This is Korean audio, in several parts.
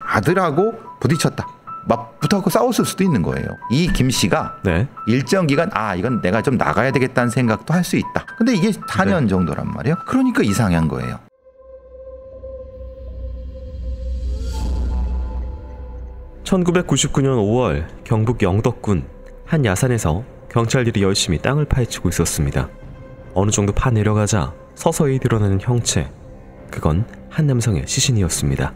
아들하고 부딪혔다. 막 붙어갖고 싸웠을 수도 있는 거예요. 이 김 씨가 네. 일정 기간 이건 내가 좀 나가야 되겠다는 생각도 할 수 있다. 근데 이게 4년 네. 정도란 말이에요. 그러니까 이상한 거예요. (1999년 5월) 경북 영덕군 한 야산에서 경찰들이 열심히 땅을 파헤치고 있었습니다. 어느 정도 파 내려가자 서서히 드러나는 형체. 그건 한 남성의 시신이었습니다.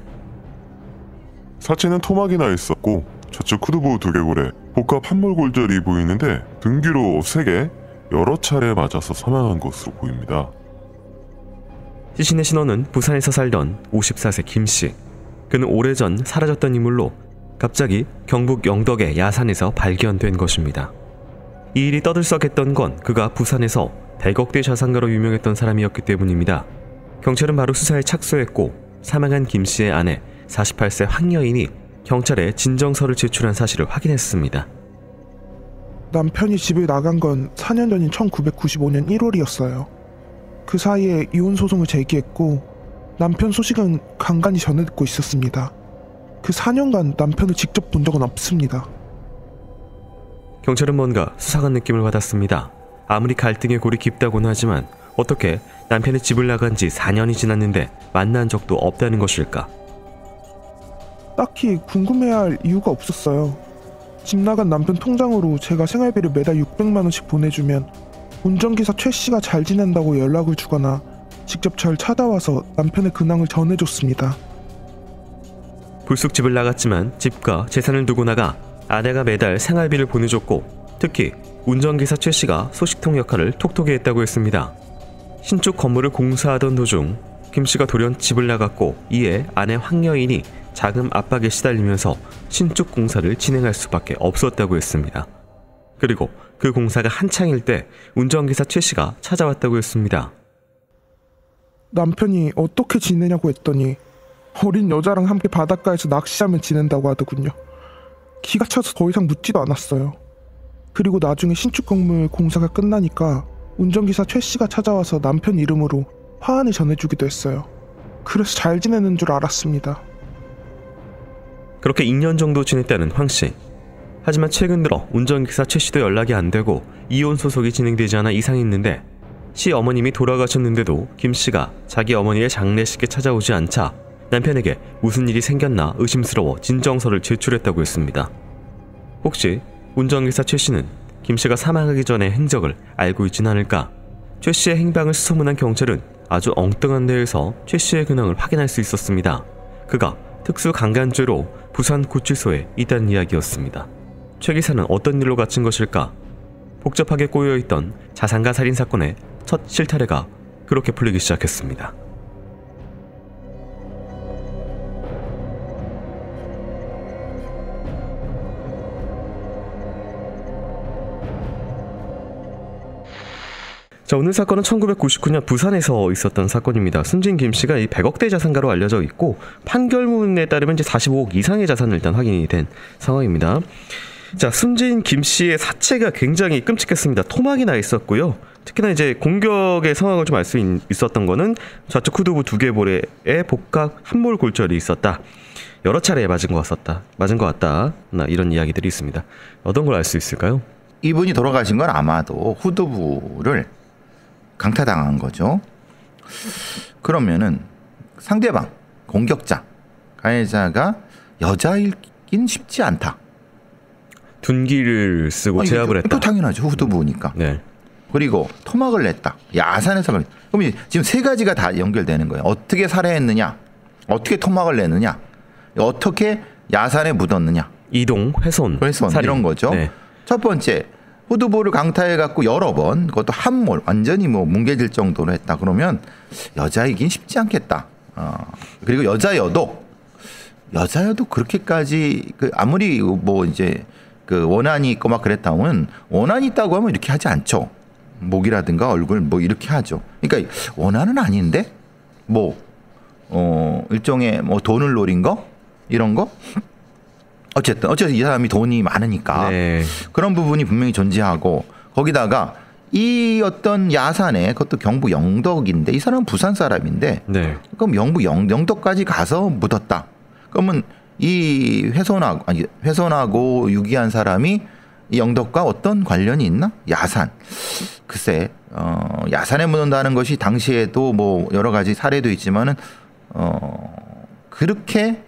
사체는 토막이 나 있었고 좌측 후두부 두개골에 복합 함몰골절이 보이는데 등 뒤로 3개 여러 차례 맞아서 사망한 것으로 보입니다. 시신의 신원은 부산에서 살던 54세 김씨. 그는 오래전 사라졌던 인물로 갑자기 경북 영덕의 야산에서 발견된 것입니다. 이 일이 떠들썩했던 건 그가 부산에서 100억대 자산가로 유명했던 사람이었기 때문입니다. 경찰은 바로 수사에 착수했고 사망한 김씨의 아내 48세 황여인이 경찰에 진정서를 제출한 사실을 확인했습니다. 남편이 집을 나간 건 4년 전인 1995년 1월이었어요. 그 사이에 이혼 소송을 제기했고 남편 소식은 간간히 전해 듣고 있었습니다. 그 4년간 남편을 직접 본 적은 없습니다. 경찰은 뭔가 수상한 느낌을 받았습니다. 아무리 갈등의 골이 깊다고는 하지만 어떻게 남편의 집을 나간 지 4년이 지났는데 만난 적도 없다는 것일까? 딱히 궁금해할 이유가 없었어요. 집 나간 남편 통장으로 제가 생활비를 매달 600만 원씩 보내주면 운전기사 최 씨가 잘 지낸다고 연락을 주거나 직접 절 찾아와서 남편의 근황을 전해줬습니다. 불쑥 집을 나갔지만 집과 재산을 두고 나가 아내가 매달 생활비를 보내줬고 특히 운전기사 최 씨가 소식통 역할을 톡톡히 했다고 했습니다. 신축 건물을 공사하던 도중 김 씨가 돌연 집을 나갔고 이에 아내 황여인이 자금 압박에 시달리면서 신축 공사를 진행할 수밖에 없었다고 했습니다. 그리고 그 공사가 한창일 때 운전기사 최 씨가 찾아왔다고 했습니다. 남편이 어떻게 지내냐고 했더니 어린 여자랑 함께 바닷가에서 낚시하며 지낸다고 하더군요. 기가 차서 더 이상 묻지도 않았어요. 그리고 나중에 신축 건물 공사가 끝나니까 운전기사 최 씨가 찾아와서 남편 이름으로 화환을 전해주기도 했어요. 그래서 잘 지내는 줄 알았습니다. 그렇게 2년 정도 지냈다는 황 씨. 하지만 최근 들어 운전기사 최 씨도 연락이 안 되고 이혼 소송이 진행되지 않아 이상했는데 씨 어머님이 돌아가셨는데도 김 씨가 자기 어머니의 장례식에 찾아오지 않자 남편에게 무슨 일이 생겼나 의심스러워 진정서를 제출했다고 했습니다. 혹시 운전기사 최 씨는 김 씨가 사망하기 전의 행적을 알고 있진 않을까? 최 씨의 행방을 수소문한 경찰은 아주 엉뚱한 데에서 최 씨의 근황을 확인할 수 있었습니다. 그가 특수강간죄로 부산 구치소에 있다는 이야기였습니다. 최 기사는 어떤 일로 갇힌 것일까? 복잡하게 꼬여있던 자산가 살인 사건의 첫 실타래가 그렇게 풀리기 시작했습니다. 자, 오늘 사건은 1999년 부산에서 있었던 사건입니다. 숨진 김 씨가 이 100억대 자산가로 알려져 있고 판결문에 따르면 이제 45억 이상의 자산을 일단 확인이 된 상황입니다. 자, 숨진 김 씨의 사체가 굉장히 끔찍했습니다. 토막이 나 있었고요. 특히나 이제 공격의 상황을 좀 알 수 있었던 거는 좌측 후두부 두개골에 복각 함몰 골절이 있었다. 여러 차례 맞은 것 같다. 이런 이야기들이 있습니다. 어떤 걸 알 수 있을까요? 이분이 돌아가신 건 아마도 후두부를 강타당한 거죠. 그러면은 상대방, 공격자, 가해자가 여자이긴 쉽지 않다. 둔기를 쓰고 제압을 했다. 당연하죠. 후두부니까. 네. 그리고 토막을 냈다. 야산에서 그럼 지금 3가지가 다 연결되는 거예요. 어떻게 살해했느냐, 어떻게 토막을 냈느냐, 어떻게 야산에 묻었느냐. 이동, 훼손, 살인. 이런 거죠. 네. 첫 번째, 후두부를 강타해갖고 여러 번, 그것도 함몰, 완전히 뭉개질 정도로 했다. 그러면 여자이긴 쉽지 않겠다. 그리고 여자여도 그렇게까지 아무리 이제 원한이 있고 막 그랬다면 원한이 있다고 하면 이렇게 하지 않죠. 목이라든가 얼굴 이렇게 하죠. 그러니까 원한은 아닌데 일종의 돈을 노린 거 이런 거. 어쨌든 이 사람이 돈이 많으니까 네. 그런 부분이 분명히 존재하고 거기다가 이 어떤 야산에 그것도 경북 영덕인데 이 사람은 부산 사람인데 네. 그럼 영덕까지 가서 묻었다. 그러면 이 훼손하고 유기한 사람이 이 영덕과 어떤 관련이 있나? 야산. 글쎄, 야산에 묻는다는 것이 당시에도 뭐 여러 가지 사례도 있지만은, 그렇게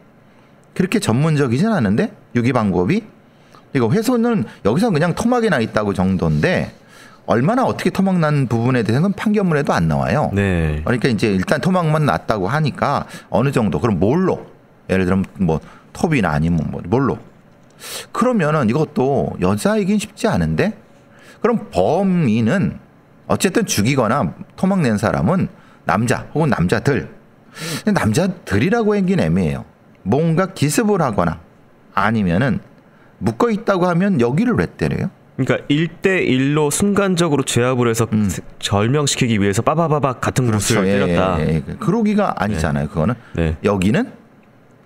전문적이진 않은데, 유기 방법이? 이거 훼손은 여기서 그냥 토막이 나 있다고 정도인데, 얼마나 어떻게 토막 난 부분에 대해서는 판결문에도 안 나와요. 네. 그러니까 이제 일단 토막만 났다고 하니까 어느 정도, 그럼 뭘로? 예를 들면 뭐 톱이나 아니면 뭐 뭘로? 그러면은 이것도 여자이긴 쉽지 않은데, 그럼 범인은 어쨌든 죽이거나 토막 낸 사람은 남자 혹은 남자들. 근데 남자들이라고 하긴 애매해요. 뭔가 기습을 하거나 아니면은 묶어 있다고 하면 여기를 왜 때려요? 그러니까 1대1로 순간적으로 제압을 해서 절명시키기 위해서 빠바바박 같은 곳을 때렸다. 그러기가 아니잖아요. 그거는. 네. 여기는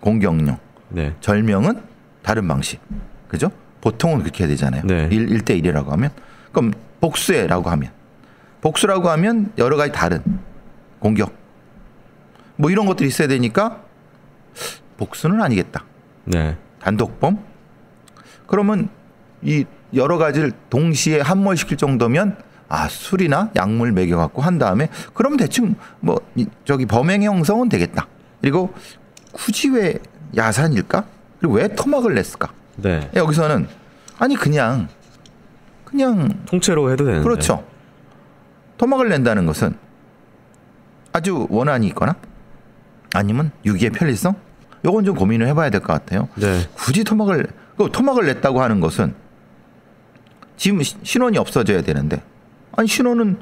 공격용. 네. 절명은 다른 방식. 그죠? 보통은 그렇게 해야 되잖아요. 네. 1대1이라고 하면. 그럼 복수라고 하면 여러 가지 다른 공격. 뭐 이런 것들이 있어야 되니까 복수는 아니겠다. 네. 단독범? 그러면 이 여러 가지를 동시에 함몰시킬 정도면 술이나 약물 먹여갖고 한 다음에 그럼 대충 뭐 저기 범행의 형성은 되겠다. 그리고 굳이 왜 야산일까? 그리고 왜 토막을 냈을까? 네. 여기서는 그냥 통째로 해도 되는데. 그렇죠. 토막을 낸다는 것은 아주 원한이 있거나 아니면 유기의 편리성? 요건 좀 고민을 해봐야 될 것 같아요. 네. 굳이 토막을 냈다고 하는 것은 지금 신원이 없어져야 되는데 신원은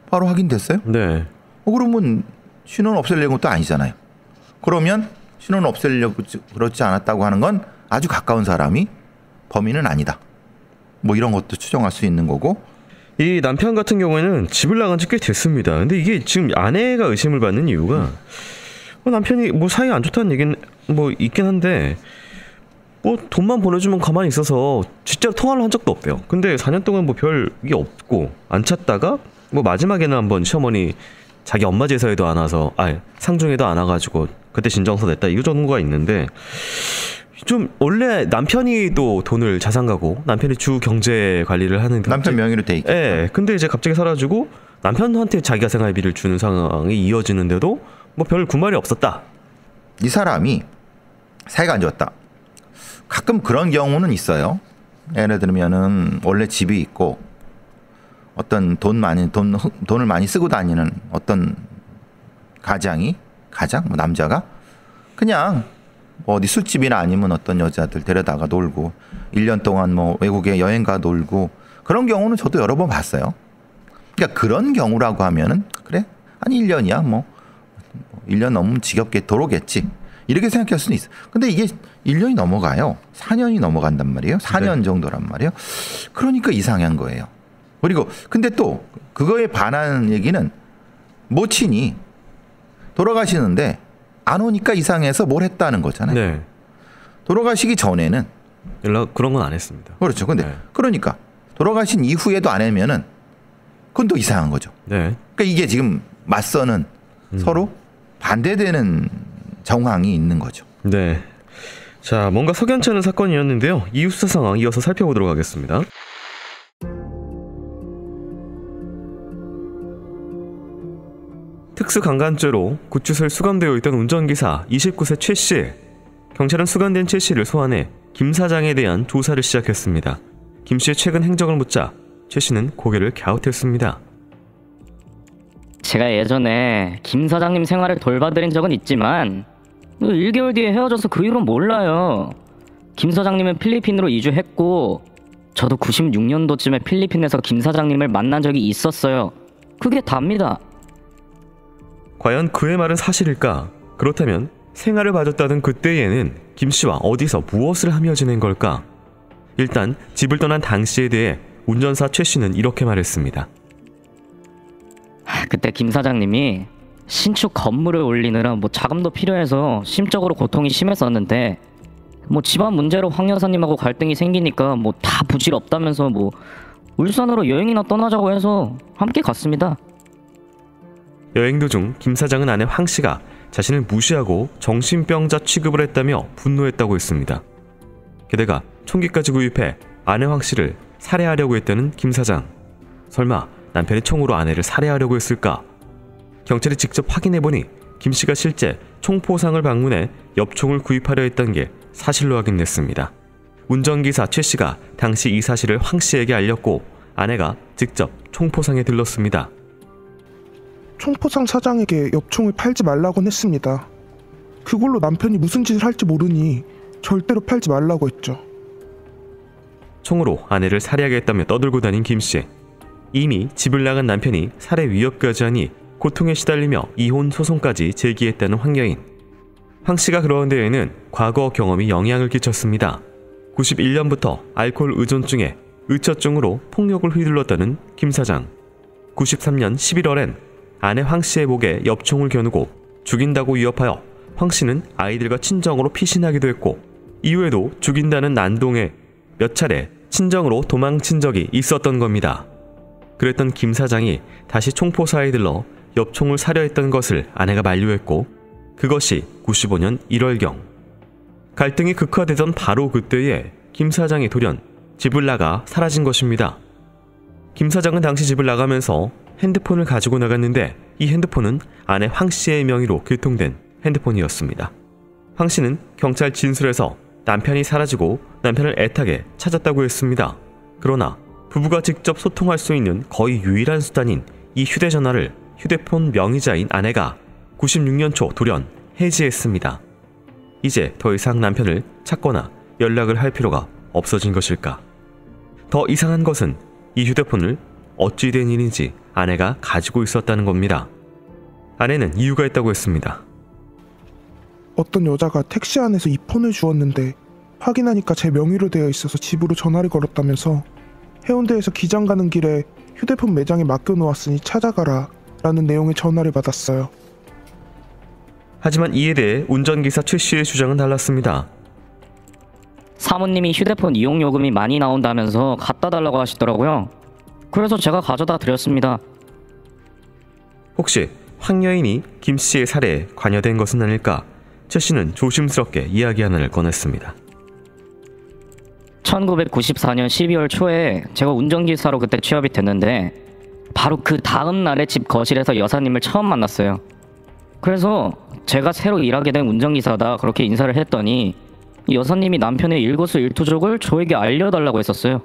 바로 확인됐어요? 네. 그러면 신원 없애려는 것도 아니잖아요. 그러면 신원 없애려고 그렇지 않았다고 하는 건 아주 가까운 사람이 범인은 아니다. 뭐 이런 것도 추정할 수 있는 거고. 이 남편 같은 경우에는 집을 나간 지 꽤 됐습니다. 근데 이게 지금 아내가 의심을 받는 이유가 남편이 뭐 사이가 안 좋다는 얘기는 뭐 있긴 한데 뭐 돈만 보내주면 가만히 있어서 진짜로 통화를 한 적도 없대요. 근데 4년 동안 뭐 별게 없고 안 찾다가 뭐 마지막에는 한번 시어머니 자기 엄마 제사에도 안 와서 상중에도 안 와가지고 그때 진정서 냈다 이 정도가 있는데, 좀 원래 남편이 또 돈을 자산가고 남편이 주 경제 관리를 하는 남편 명의로 돼 있겠죠. 예. 근데 이제 갑자기 사라지고 남편한테 자기가 생활비를 주는 상황이 이어지는데도 뭐 별 구말이 없었다. 이 사람이 사이가 안 좋았다. 가끔 그런 경우는 있어요. 예를 들면은 원래 집이 있고 어떤 돈을 많이 쓰고 다니는 어떤 가장 뭐 남자가 그냥 뭐 어디 술집이나 아니면 어떤 여자들 데려다가 놀고 1년 동안 뭐 외국에 여행 가 놀고 그런 경우는 저도 여러 번 봤어요. 그러니까 그런 경우라고 하면은 그래? 1년이야 뭐 1년 넘으면 지겹게 돌아오겠지. 이렇게 생각할 수는 있어. 근데 이게 1년이 넘어가요. 4년이 넘어간단 말이에요. 4년 네. 정도란 말이에요. 그러니까 이상한 거예요. 그리고 근데 또 그거에 반하는 얘기는 모친이 돌아가시는데 안 오니까 이상해서 뭘 했다는 거잖아요. 네. 돌아가시기 전에는 연락 그런 건 안 했습니다. 그렇죠. 근데 네. 그러니까 돌아가신 이후에도 안 하면은 그건 또 이상한 거죠. 네. 그러니까 이게 지금 맞서는 서로 반대되는 정황이 있는 거죠. 네. 자, 뭔가 석연치 않은 사건이었는데요. 이후 수사 상황 이어서 살펴보도록 하겠습니다. 특수강간죄로 구치소에 수감되어 있던 운전기사 29세 최 씨. 경찰은 수감된 최 씨를 소환해 김 사장에 대한 조사를 시작했습니다. 김 씨의 최근 행적을 묻자 최 씨는 고개를 갸웃했습니다. 제가 예전에 김 사장님 생활을 돌봐드린 적은 있지만 1개월 뒤에 헤어져서 그 이후로 몰라요. 김 사장님은 필리핀으로 이주했고 저도 96년도쯤에 필리핀에서 김 사장님을 만난 적이 있었어요. 그게 답니다. 과연 그의 말은 사실일까? 그렇다면 생활을 봐줬다던 그때에는 김 씨와 어디서 무엇을 하며 지낸 걸까? 일단 집을 떠난 당시에 대해 운전사 최 씨는 이렇게 말했습니다. 그때 김 사장님이 신축 건물을 올리느라 자금도 필요해서 심적으로 고통이 심했었는데 집안 문제로 황 여사님하고 갈등이 생기니까 다 부질없다면서 울산으로 여행이나 떠나자고 해서 함께 갔습니다. 여행 도중 김 사장은 아내 황 씨가 자신을 무시하고 정신병자 취급을 했다며 분노했다고 했습니다. 게다가 총기까지 구입해 아내 황 씨를 살해하려고 했다는 김 사장. 설마 남편이 총으로 아내를 살해하려고 했을까? 경찰이 직접 확인해보니 김 씨가 실제 총포상을 방문해 엽총을 구입하려 했던 게 사실로 확인됐습니다. 운전기사 최 씨가 당시 이 사실을 황 씨에게 알렸고 아내가 직접 총포상에 들렀습니다. 총포상 사장에게 엽총을 팔지 말라곤 했습니다. 그걸로 남편이 무슨 짓을 할지 모르니 절대로 팔지 말라고 했죠. 총으로 아내를 살해하겠다며 떠들고 다닌 김 씨. 이미 집을 나간 남편이 살해 위협까지 하니 고통에 시달리며 이혼 소송까지 제기했다는 황여인. 황 씨가 그러한 데에는 과거 경험이 영향을 끼쳤습니다. 91년부터 알코올 의존증에 의처증으로 폭력을 휘둘렀다는 김 사장. 93년 11월엔 아내 황 씨의 목에 엽총을 겨누고 죽인다고 위협하여 황 씨는 아이들과 친정으로 피신하기도 했고 이후에도 죽인다는 난동에 몇 차례 친정으로 도망친 적이 있었던 겁니다. 그랬던 김 사장이 다시 총포사에 들러 엽총을 사려 했던 것을 아내가 만류했고 그것이 95년 1월경. 갈등이 극화되던 바로 그때에 김 사장이 돌연 집을 나가 사라진 것입니다. 김 사장은 당시 집을 나가면서 핸드폰을 가지고 나갔는데 이 핸드폰은 아내 황 씨의 명의로 개통된 핸드폰이었습니다. 황 씨는 경찰 진술에서 남편이 사라지고 남편을 애타게 찾았다고 했습니다. 그러나 부부가 직접 소통할 수 있는 거의 유일한 수단인 이 휴대전화를 휴대폰 명의자인 아내가 96년 초 돌연 해지했습니다. 이제 더 이상 남편을 찾거나 연락을 할 필요가 없어진 것일까? 더 이상한 것은 이 휴대폰을 어찌 된 일인지 아내가 가지고 있었다는 겁니다. 아내는 이유가 있다고 했습니다. 어떤 여자가 택시 안에서 이 폰을 주었는데 확인하니까 제 명의로 되어 있어서 집으로 전화를 걸었다면서 해운대에서 기장 가는 길에 휴대폰 매장에 맡겨놓았으니 찾아가라 라는 내용의 전화를 받았어요. 하지만 이에 대해 운전기사 최 씨의 주장은 달랐습니다. 사모님이 휴대폰 이용 요금이 많이 나온다면서 갖다 달라고 하시더라고요. 그래서 제가 가져다 드렸습니다. 혹시 황여인이 김 씨의 살해에 관여된 것은 아닐까? 최 씨는 조심스럽게 이야기 하나를 꺼냈습니다. 1994년 12월 초에 제가 운전기사로 그때 취업이 됐는데 바로 그 다음 날에 집 거실에서 여사님을 처음 만났어요. 그래서 제가 새로 일하게 된 운전기사다 그렇게 인사를 했더니 여사님이 남편의 일거수일투족을 저에게 알려달라고 했었어요.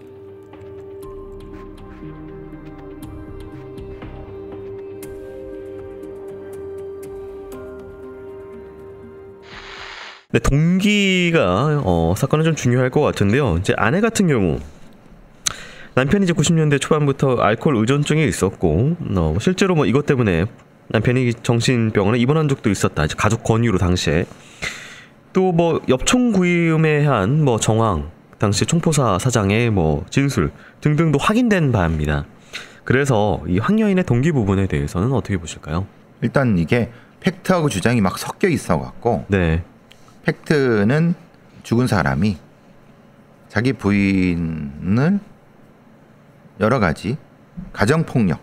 네, 동기가 사건은 좀 중요할 것 같은데요. 이제 아내 같은 경우 남편이 이제 90년대 초반부터 알코올 의존증이 있었고 실제로 뭐 이것 때문에 남편이 정신병원에 입원한 적도 있었다. 이제 가족 권유로 당시에 또 뭐 엽총 구입에 한 뭐 정황, 당시 총포사 사장의 뭐 진술 등등도 확인된 바입니다. 그래서 이 황여인의 동기 부분에 대해서는 어떻게 보실까요? 일단 이게 팩트하고 주장이 막 섞여 있어 갖고 네. 팩트는 죽은 사람이 자기 부인을 여러 가지 가정폭력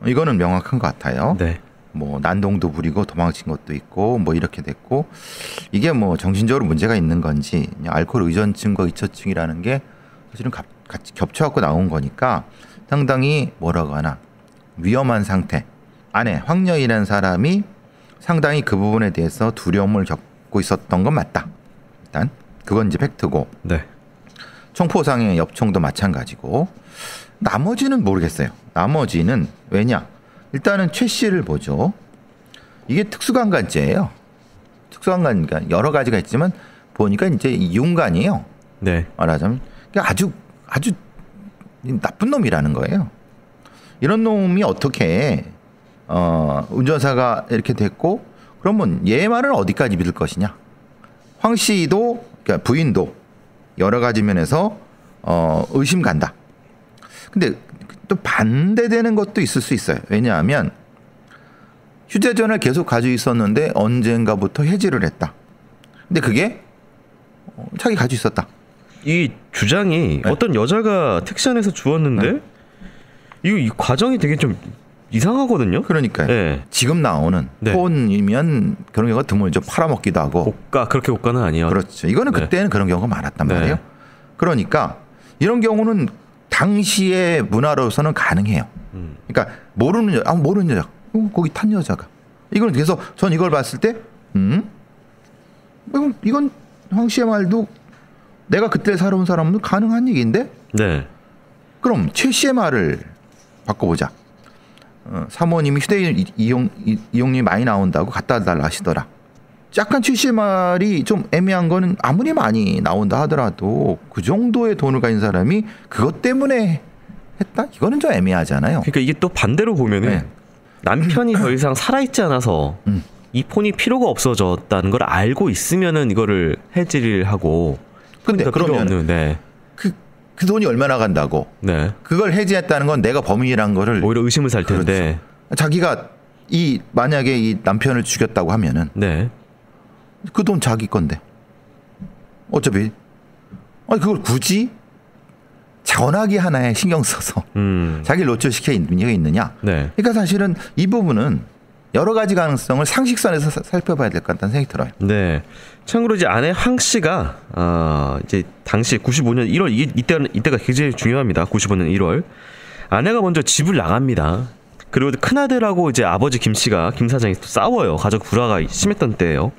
이거는 명확한 것 같아요. 네. 뭐 난동도 부리고 도망친 것도 있고 뭐 이렇게 됐고 이게 뭐 정신적으로 문제가 있는 건지 알코올 의존증과 의처증이라는 게 사실은 같이 겹쳐갖고 나온 거니까 상당히 뭐라고 하나 위험한 상태. 아내 황여인이라는 사람이 상당히 그 부분에 대해서 두려움을 겪고 있었던 건 맞다. 일단 그건 이제 팩트고. 네. 총포상의 엽총도 마찬가지고. 나머지는 모르겠어요. 나머지는 왜냐? 일단은 최 씨를 보죠. 이게 특수강간죄예요. 특수강간 그러니까 여러 가지가 있지만 보니까 이제 이용간이에요. 네. 말하자면 아주 나쁜 놈이라는 거예요. 이런 놈이 어떻게 운전사가 이렇게 됐고 그러면 얘 말은 어디까지 믿을 것이냐? 황 씨도 그러니까 부인도 여러 가지 면에서 의심 간다. 근데 또 반대되는 것도 있을 수 있어요. 왜냐하면 휴대전화를 계속 가지고 있었는데 언젠가부터 해지를 했다. 근데 그게 자기 가지고 있었다. 이 주장이 네. 어떤 여자가 택시 안에서 주웠는데 이 과정이 되게 좀 이상하거든요. 그러니까요. 네. 지금 나오는 네. 폰이면 그런 경우가 드물죠. 팔아먹기도 하고. 고가 그렇게 고가는 아니에요. 그렇죠. 이거는 네. 그때는 그런 경우가 많았단 네. 말이에요. 그러니까 이런 경우는 당시의 문화로서는 가능해요. 그러니까 모르는 여자, 거기 탄 여자가. 이건 그래서 전 이걸 봤을 때, 이건 황 씨의 말도 내가 그때 살아온 사람은 가능한 얘기인데. 네. 그럼 최 씨의 말을 바꿔보자. 사모님이 휴대폰 이용료이 많이 나온다고 갖다 달라 하시더라. 약간 최 씨의 말이 좀 애매한 거는 아무리 많이 나온다 하더라도 그 정도의 돈을 가진 사람이 그것 때문에 했다? 이거는 좀 애매하잖아요. 그러니까 이게 또 반대로 보면은 네. 남편이 더 이상 살아있지 않아서 이 폰이 필요가 없어졌다는 걸 알고 있으면은 이거를 해지를 하고. 근데 그러면 네. 그 돈이 얼마나 간다고? 네. 그걸 해지했다는 건 내가 범인이란 거를 오히려 의심을 살 텐데. 그렇죠. 자기가 만약에 이 남편을 죽였다고 하면은 네. 그 돈 자기 건데 어차피 그걸 굳이 전화기 하나에 신경 써서 자기를 노출시켜 있는 게 있느냐? 네. 그러니까 사실은 이 부분은 여러 가지 가능성을 상식선에서 살펴봐야 될 것 같다는 생각이 들어요. 네. 참고로 이제 아내 황 씨가 이제 당시 95년 1월 이때가 굉장히 중요합니다. 95년 1월 아내가 먼저 집을 나갑니다. 그리고 큰 아들하고 이제 아버지 김 씨가 김 사장이 또 싸워요. 가족 불화가 심했던 때예요.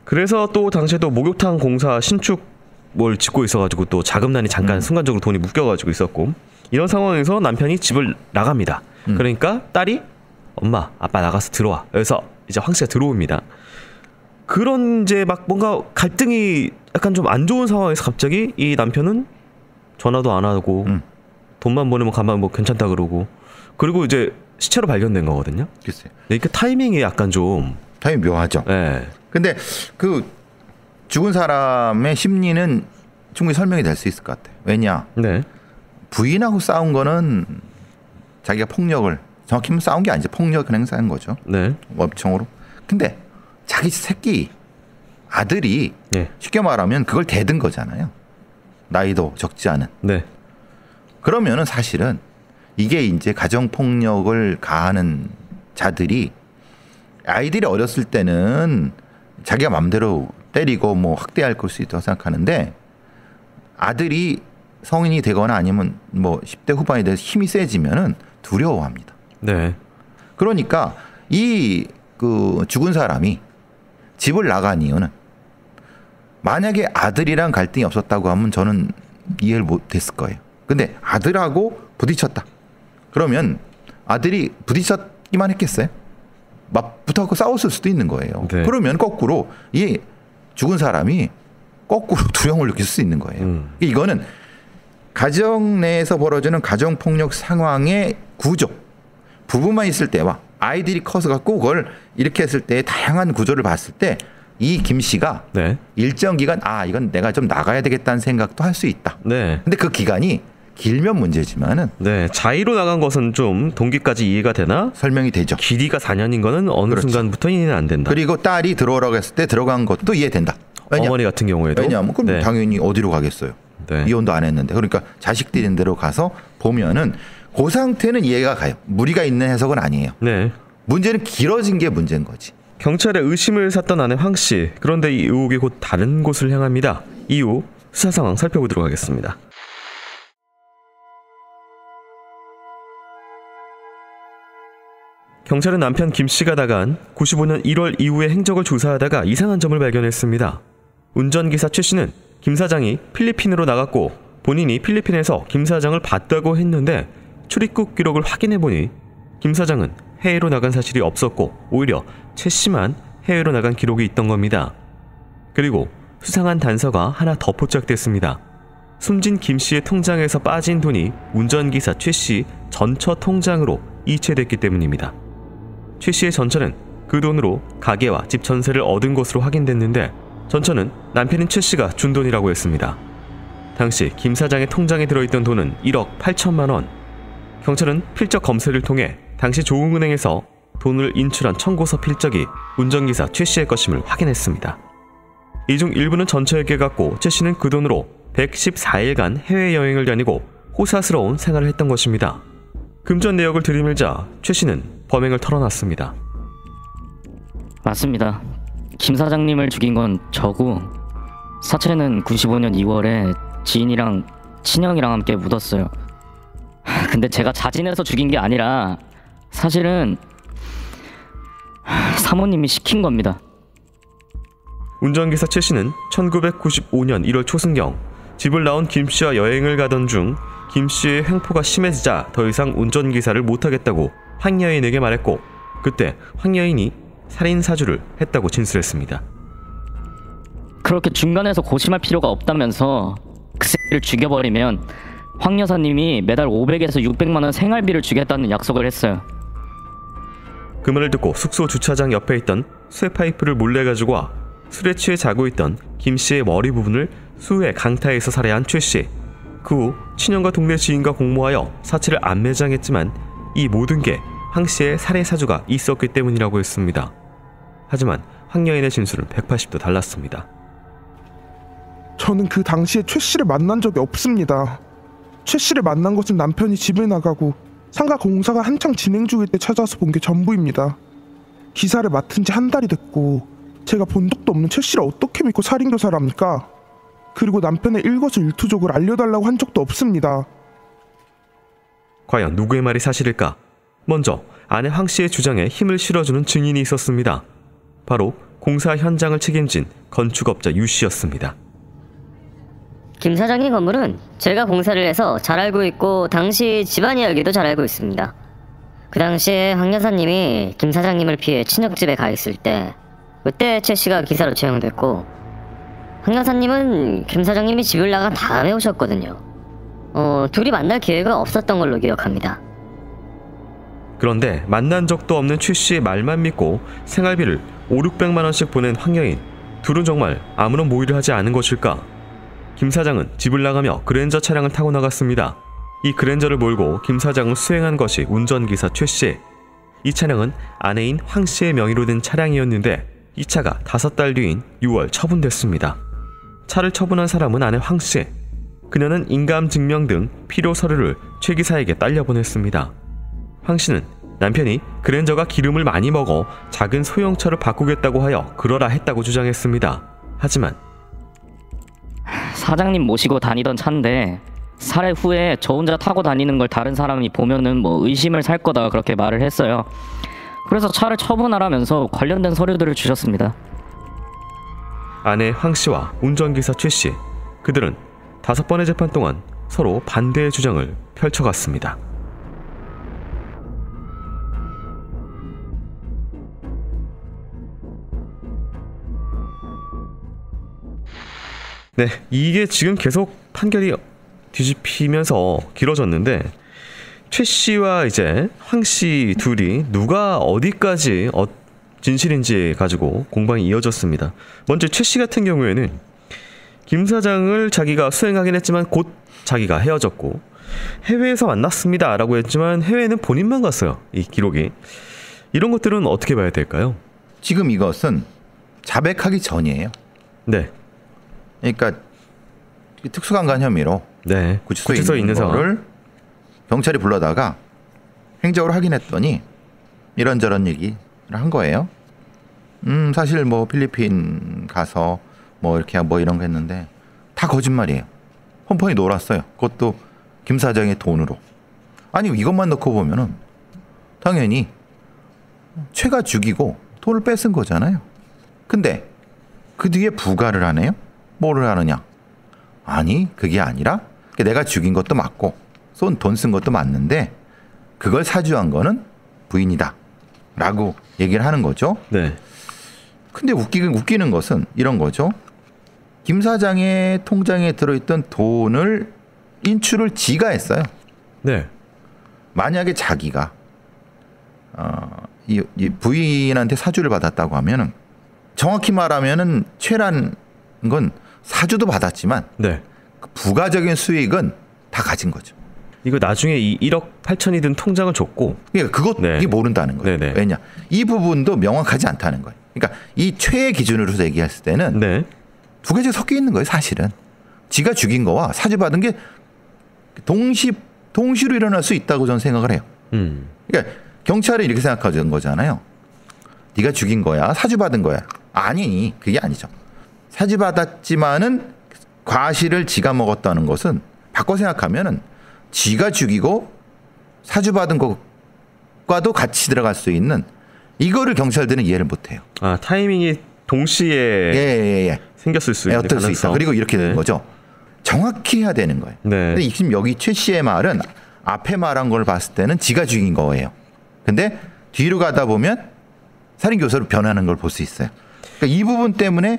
그래서 또 당시에도 목욕탕 공사 신축 뭘 짓고 있어가지고 또 자금난이 잠깐 순간적으로 돈이 묶여가지고 있었고 이런 상황에서 남편이 집을 나갑니다. 그러니까 딸이 엄마 아빠 나가서 들어와. 그래서 이제 황 씨가 들어옵니다. 그런 이제 막 뭔가 갈등이 약간 좀 안 좋은 상황에서 갑자기 이 남편은 전화도 안 하고 돈만 보내면 가만 뭐 괜찮다 그러고 그리고 이제 시체로 발견된 거거든요. 글쎄요. 이렇게 타이밍이 약간 좀 타이밍 묘하죠. 네. 근데 그 죽은 사람의 심리는 충분히 설명이 될 수 있을 것 같아요. 왜냐? 네. 부인하고 싸운 거는 자기가 폭력을 정확히 싸운 게 아니죠. 폭력을 행사한 거죠. 네. 업청으로. 근데 자기 새끼 아들이 네. 쉽게 말하면 그걸 대든 거잖아요. 나이도 적지 않은. 네. 그러면은 사실은 이게 이제 가정폭력을 가하는 자들이 아이들이 어렸을 때는 자기가 마음대로 때리고 뭐 학대할 수 있다고 생각하는데 아들이 성인이 되거나 아니면 뭐 10대 후반이 돼서 힘이 세지면은 두려워합니다. 네. 그러니까 이 그 죽은 사람이 집을 나간 이유는 만약에 아들이랑 갈등이 없었다고 하면 저는 이해를 못했을 거예요. 근데 아들하고 부딪혔다. 그러면 아들이 부딪혔기만 했겠어요? 막 붙어갖고 싸웠을 수도 있는 거예요. 네. 그러면 거꾸로 이 죽은 사람이 거꾸로 두려움을 느낄 수 있는 거예요. 이거는 가정 내에서 벌어지는 가정폭력 상황의 구조. 부부만 있을 때와 아이들이 커서 갖고 그걸 이렇게 했을 때 다양한 구조를 봤을 때 이 김 씨가 네. 일정 기간 이건 내가 좀 나가야 되겠다는 생각도 할 수 있다. 네. 근데 그 기간이 길면 문제지만은 네. 자의로 나간 것은 좀 동기까지 이해가 되나? 설명이 되죠. 길이가 4년인 거는 어느 그렇죠. 순간부터 이해는 안 된다. 그리고 딸이 들어오라고 했을 때 들어간 것도 이해된다. 어머니 같은 경우에도 왜냐하면 그럼 네. 당연히 어디로 가겠어요. 네. 이혼도 안 했는데. 그러니까 자식들 있는 데로 가서 보면은 그 상태는 이해가 가요. 무리가 있는 해석은 아니에요. 네. 문제는 길어진 게 문제인 거지. 경찰에 의심을 샀던 아내 황 씨. 그런데 이 의혹이 곧 다른 곳을 향합니다. 이후 수사 상황 살펴보도록 하겠습니다. 경찰은 남편 김 씨가 나간 95년 1월 이후의 행적을 조사하다가 이상한 점을 발견했습니다. 운전기사 최 씨는 김 사장이 필리핀으로 나갔고 본인이 필리핀에서 김 사장을 봤다고 했는데 출입국 기록을 확인해보니 김 사장은 해외로 나간 사실이 없었고 오히려 최 씨만 해외로 나간 기록이 있던 겁니다. 그리고 수상한 단서가 하나 더 포착됐습니다. 숨진 김 씨의 통장에서 빠진 돈이 운전기사 최 씨 전처 통장으로 이체됐기 때문입니다. 최 씨의 전처는 그 돈으로 가게와 집 전세를 얻은 것으로 확인됐는데 전처는 남편인 최 씨가 준 돈이라고 했습니다. 당시 김 사장의 통장에 들어있던 돈은 1억 8천만 원. 경찰은 필적 검색을 통해 당시 조흥은행에서 돈을 인출한 청구서 필적이 운전기사 최 씨의 것임을 확인했습니다. 이 중 일부는 전처에게 갔고 최 씨는 그 돈으로 114일간 해외여행을 다니고 호사스러운 생활을 했던 것입니다. 금전 내역을 들이밀자 최 씨는 범행을 털어놨습니다. 맞습니다. 김 사장님을 죽인 건 저고 사체는 95년 2월에 지인이랑 친형이랑 함께 묻었어요. 근데 제가 자진해서 죽인 게 아니라 사실은 사모님이 시킨 겁니다. 운전기사 최 씨는 1995년 1월 초승경 집을 나온 김 씨와 여행을 가던 중 김 씨의 횡포가 심해지자 더 이상 운전기사를 못하겠다고 황 여인에게 말했고, 그때 황 여인이 살인사주를 했다고 진술했습니다. 그렇게 중간에서 고심할 필요가 없다면서 그 새끼를 죽여버리면 황 여사님이 매달 500에서 600만 원 생활비를 주겠다는 약속을 했어요. 그 말을 듣고 숙소 주차장 옆에 있던 수에 파이프를 몰래 가지고 와 술에 취해 자고 있던 김 씨의 머리 부분을 수에 강타해서 살해한 최 씨. 그 후 친형과 동네 지인과 공모하여 사체를 안매장했지만 이 모든 게 황 씨의 살해 사주가 있었기 때문이라고 했습니다. 하지만 황 여인의 진술은 180도 달랐습니다. 저는 그 당시에 최 씨를 만난 적이 없습니다. 최 씨를 만난 것은 남편이 집에 나가고 상가 공사가 한창 진행 중일 때 찾아서 본 게 전부입니다. 기사를 맡은 지 한 달이 됐고 제가 본 적도 없는 최 씨를 어떻게 믿고 살인교사를 합니까? 그리고 남편의 일거수일투족을 알려달라고 한 적도 없습니다. 과연 누구의 말이 사실일까? 먼저 아내 황 씨의 주장에 힘을 실어주는 증인이 있었습니다. 바로 공사 현장을 책임진 건축업자 유 씨였습니다. 김 사장님 건물은 제가 공사를 해서 잘 알고 있고 당시 집안 이야기도 잘 알고 있습니다. 그 당시에 황 여사님이 김 사장님을 피해 친척집에 가 있을 때 그때 최 씨가 기사로 채용됐고 황 여사님은 김 사장님이 집을 나간 다음에 오셨거든요. 둘이 만날 기회가 없었던 걸로 기억합니다. 그런데 만난 적도 없는 최 씨의 말만 믿고 생활비를 500~600만 원씩 보낸 황 여인. 둘은 정말 아무런 모의를 하지 않은 것일까? 김 사장은 집을 나가며 그랜저 차량을 타고 나갔습니다. 이 그랜저를 몰고 김 사장을 수행한 것이 운전기사 최 씨. 이 차량은 아내인 황 씨의 명의로 된 차량이었는데 이 차가 5달 뒤인 6월 처분됐습니다. 차를 처분한 사람은 아내 황 씨. 그녀는 인감증명 등 필요 서류를 최 기사에게 딸려 보냈습니다. 황 씨는 남편이 그랜저가 기름을 많이 먹어 작은 소형차로 바꾸겠다고 하여 그러라 했다고 주장했습니다. 하지만 사장님 모시고 다니던 차인데 살해 후에 저 혼자 타고 다니는 걸 다른 사람이 보면은 뭐 의심을 살 거다 그렇게 말을 했어요. 그래서 차를 처분하라면서 관련된 서류들을 주셨습니다. 아내 황 씨와 운전기사 최 씨, 그들은 5번의 재판 동안 서로 반대의 주장을 펼쳐갔습니다. 네, 이게 지금 계속 판결이 뒤집히면서 길어졌는데 최 씨와 이제 황 씨 둘이 누가 어디까지 진실인지 가지고 공방이 이어졌습니다. 먼저 최 씨 같은 경우에는 김 사장을 자기가 수행하긴 했지만 곧 자기가 헤어졌고 해외에서 만났습니다 라고 했지만 해외에는 본인만 갔어요. 이 기록이. 이런 것들은 어떻게 봐야 될까요? 지금 이것은 자백하기 전이에요. 네. 그러니까 특수강간 혐의로 네. 구치소에 있는 거를 경찰이 불러다가 행적으로 확인했더니 이런저런 얘기를 한 거예요. 사실 뭐 필리핀 가서 뭐 이렇게 뭐 이런 거 했는데 다 거짓말이에요. 뻔뻔히 놀았어요. 그것도 김 사장의 돈으로. 아니 이것만 넣고 보면은 당연히 최가 죽이고 돈을 뺏은 거잖아요. 근데 그 뒤에 부가를 하네요. 뭐를 하느냐? 아니 그게 아니라 내가 죽인 것도 맞고 돈 쓴 것도 맞는데 그걸 사주한 거는 부인이다 라고 얘기를 하는 거죠. 네. 근데 웃기는 것은 이런 거죠. 김 사장의 통장에 들어있던 돈을 인출을 지가 했어요. 네. 만약에 자기가 이 부인한테 사주를 받았다고 하면은 정확히 말하면은 최란 건 사주도 받았지만 네. 그 부가적인 수익은 다 가진 거죠. 이거 나중에 이 1억 8천이 든 통장을 줬고 그러니까 그것 네. 이게 모른다는 거예요. 네네. 왜냐? 이 부분도 명확하지 않다는 거예요. 그러니까 이 최의 기준으로서 얘기했을 때는 네. 두 가지가 섞여 있는 거예요. 사실은 지가 죽인 거와 사주 받은 게 동시로 일어날 수 있다고 저는 생각을 해요. 그러니까 경찰은 이렇게 생각하는 거잖아요. 네가 죽인 거야, 사주받은 거야. 아니, 그게 아니죠. 사주받았지만은 과실을 지가 먹었다는 것은 바꿔 생각하면은 지가 죽이고 사주받은 것과도 같이 들어갈 수 있는, 이거를 경찰들은 이해를 못해요. 아, 타이밍이 동시에 생겼을 수 있는 어떨 수 있다. 그리고 이렇게 되는 거죠. 정확히 해야 되는 거예요. 근데 지금 여기 최 씨의 말은 앞에 말한 걸 봤을 때는 지가 죽인 거예요. 근데 뒤로 가다 보면 살인교사로 변하는 걸 볼 수 있어요. 그러니까 이 부분 때문에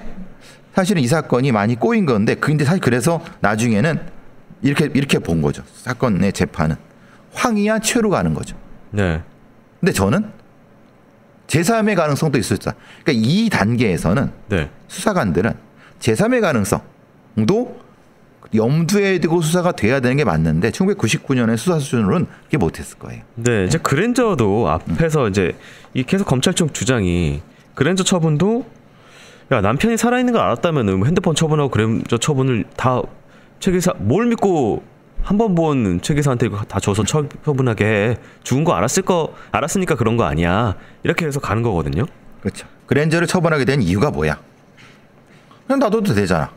사실은 이 사건이 많이 꼬인 건데, 근데 사실 그래서 나중에는 이렇게 본 거죠. 사건의 재판은 황이야 최로 가는 거죠. 네. 근데 저는 제3의 가능성도 있었다. 그러니까 이 단계에서는 수사관들은 제3의 가능성도 염두에 두고 수사가 돼야 되는 게 맞는데 1999년의 수사 수준으로는 그게 못했을 거예요. 네, 이제 그랜저도 앞에서 이제 이 계속 검찰 쪽 주장이, 그랜저 처분도 야, 남편이 살아있는 걸 알았다면 핸드폰 처분하고 그랜저 처분을 다 최 기사 뭘 믿고 한 번 본 최 기사한테 다 줘서 처분하게 해. 죽은 거 알았으니까 그런 거 아니야. 이렇게 해서 가는 거거든요. 그렇죠. 그랜저를 처분하게 된 이유가 뭐야? 그냥 놔둬도 되잖아.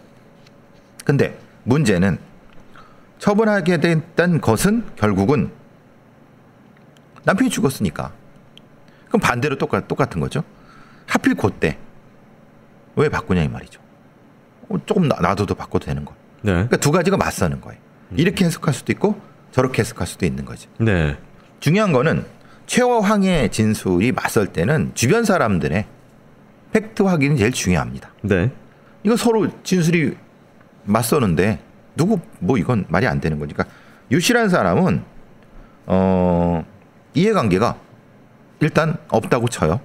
근데 문제는 처분하게 됐던 것은 결국은 남편이 죽었으니까. 그럼 반대로 똑같은 거죠. 하필 그때 왜 바꾸냐 이 말이죠. 조금 놔둬도 바꿔도 되는 거. 그러니까 두 가지가 맞서는 거예요. 이렇게 해석할 수도 있고 저렇게 해석할 수도 있는 거죠. 중요한 거는 최와 황의 진술이 맞설 때는 주변 사람들의 팩트 확인이 제일 중요합니다. 이거 서로 진술이 맞서는데 이건 말이 안 되는 거니까. 유 씨라는 사람은 이해관계가 일단 없다고 쳐요.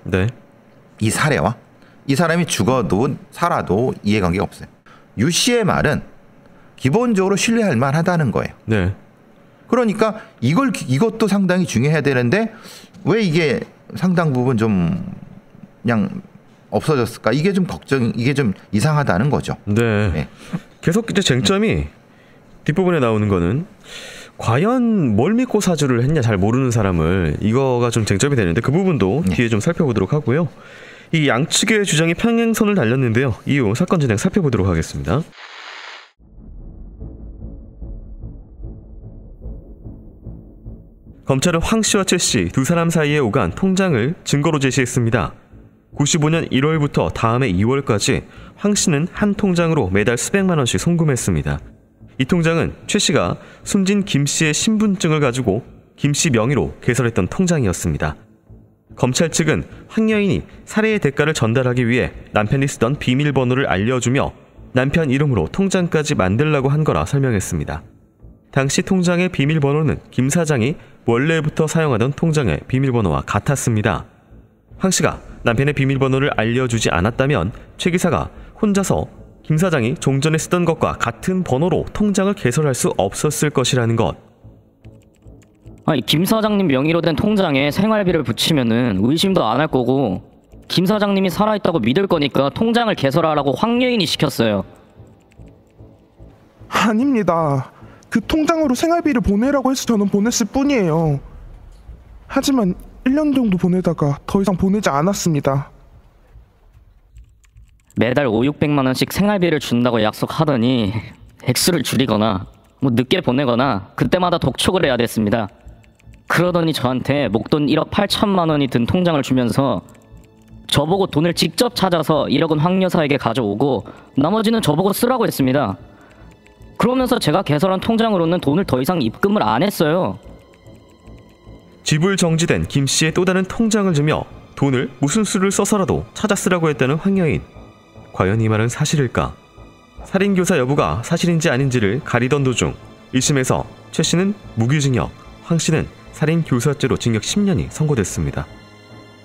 이 사례와 이 사람이 죽어도 살아도 이해관계가 없어요. 유 씨의 말은 기본적으로 신뢰할 만하다는 거예요. 그러니까 이것도 상당히 중요해야 되는데 왜 이게 상당 부분 좀 그냥 없어졌을까? 이게 좀 이게 좀 이상하다는 거죠. 계속 이제 쟁점이 뒷부분에 나오는 거는 과연 뭘 믿고 사주를 했냐, 잘 모르는 사람을, 이거가 좀 쟁점이 되는데 그 부분도 뒤에 좀 살펴보도록 하고요. 이 양측의 주장이 평행선을 달렸는데요. 이후 사건 진행 살펴보도록 하겠습니다. 검찰은 황 씨와 최 씨 두 사람 사이에 오간 통장을 증거로 제시했습니다. 95년 1월부터 다음해 2월까지 황 씨는 한 통장으로 매달 수백만 원씩 송금했습니다. 이 통장은 최 씨가 숨진 김 씨의 신분증을 가지고 김 씨 명의로 개설했던 통장이었습니다. 검찰 측은 황 여인이 살해의 대가를 전달하기 위해 남편이 쓰던 비밀번호를 알려주며 남편 이름으로 통장까지 만들라고 한 거라 설명했습니다. 당시 통장의 비밀번호는 김 사장이 원래부터 사용하던 통장의 비밀번호와 같았습니다. 황 씨가 남편의 비밀번호를 알려주지 않았다면 최 기사가 혼자서 김 사장이 종전에 쓰던 것과 같은 번호로 통장을 개설할 수 없었을 것이라는 것. 아니, 김 사장님 명의로 된 통장에 생활비를 붙이면은 의심도 안 할 거고 김 사장님이 살아있다고 믿을 거니까 통장을 개설하라고 황 여인이 시켰어요. 아닙니다. 그 통장으로 생활비를 보내라고 해서 저는 보냈을 뿐이에요. 하지만 1년 정도 보내다가 더 이상 보내지 않았습니다. 매달 500~600만 원씩 생활비를 준다고 약속하더니 액수를 줄이거나 늦게 보내거나 그때마다 독촉을 해야 됐습니다. 그러더니 저한테 목돈 1억 8천만 원이 든 통장을 주면서 저보고 돈을 직접 찾아서 1억은 황 여사에게 가져오고 나머지는 저보고 쓰라고 했습니다. 그러면서 제가 개설한 통장으로는 돈을 더 이상 입금을 안 했어요. 지불 정지된 김 씨의 또 다른 통장을 주며 돈을 무슨 수를 써서라도 찾아 쓰라고 했다는 황 여인. 과연 이 말은 사실일까? 살인교사 여부가 사실인지 아닌지를 가리던 도중 1심에서 최 씨는 무기징역, 황 씨는 살인교사죄로 징역 10년이 선고됐습니다.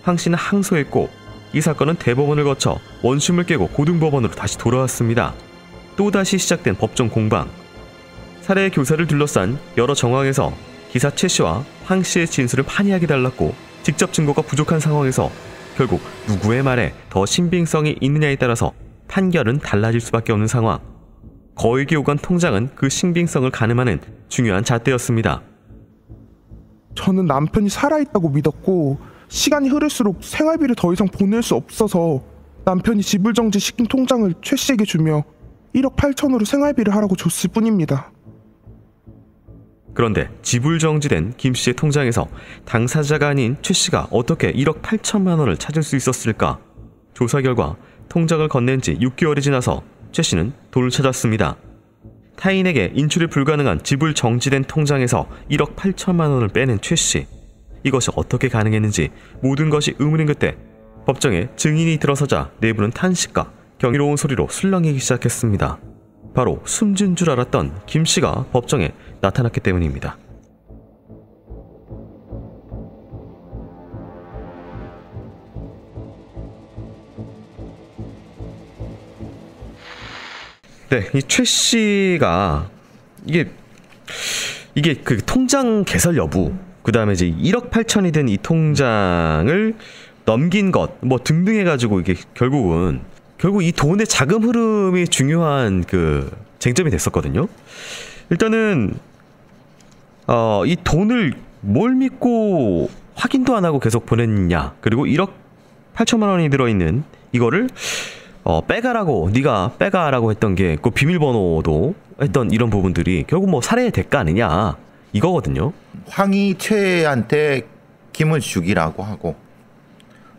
황 씨는 항소했고 이 사건은 대법원을 거쳐 원심을 깨고 고등법원으로 다시 돌아왔습니다. 또다시 시작된 법정 공방. 살해의 교사를 둘러싼 여러 정황에서 기사 최 씨와 황 씨의 진술을 판이하게 달랐고 직접 증거가 부족한 상황에서 결국 누구의 말에 더 신빙성이 있느냐에 따라서 판결은 달라질 수밖에 없는 상황. 거액이 오간 통장은 그 신빙성을 가늠하는 중요한 잣대였습니다. 저는 남편이 살아있다고 믿었고 시간이 흐를수록 생활비를 더 이상 보낼 수 없어서 남편이 지불정지시킨 통장을 최 씨에게 주며 1억 8천으로 생활비를 하라고 줬을 뿐입니다. 그런데 지불정지된 김 씨의 통장에서 당사자가 아닌 최 씨가 어떻게 1억 8천만 원을 찾을 수 있었을까? 조사 결과 통장을 건넨 지 6개월이 지나서 최 씨는 돈을 찾았습니다. 타인에게 인출이 불가능한 지불 정지된 통장에서 1억 8천만 원을 빼낸 최 씨. 이것이 어떻게 가능했는지 모든 것이 의문인 그때 법정에 증인이 들어서자 내부는 탄식과 경이로운 소리로 술렁이기 시작했습니다. 바로 숨진 줄 알았던 김 씨가 법정에 나타났기 때문입니다. 네, 이 최 씨가 이게 그 통장 개설 여부, 그 다음에 이제 1억 8천이 된 이 통장을 넘긴 것, 뭐 등등 해가지고 이게 결국 이 돈의 자금 흐름이 중요한 그 쟁점이 됐었거든요. 일단은 이 돈을 뭘 믿고 확인도 안 하고 계속 보냈냐, 그리고 1억 8천만 원이 들어있는 이거를 빼가라고, 네가 빼가라고 했던 게 그 비밀번호도 했던 이런 부분들이 결국 뭐 살해의 대가 아니냐 이거거든요. 황이 최한테 김을 죽이라고 하고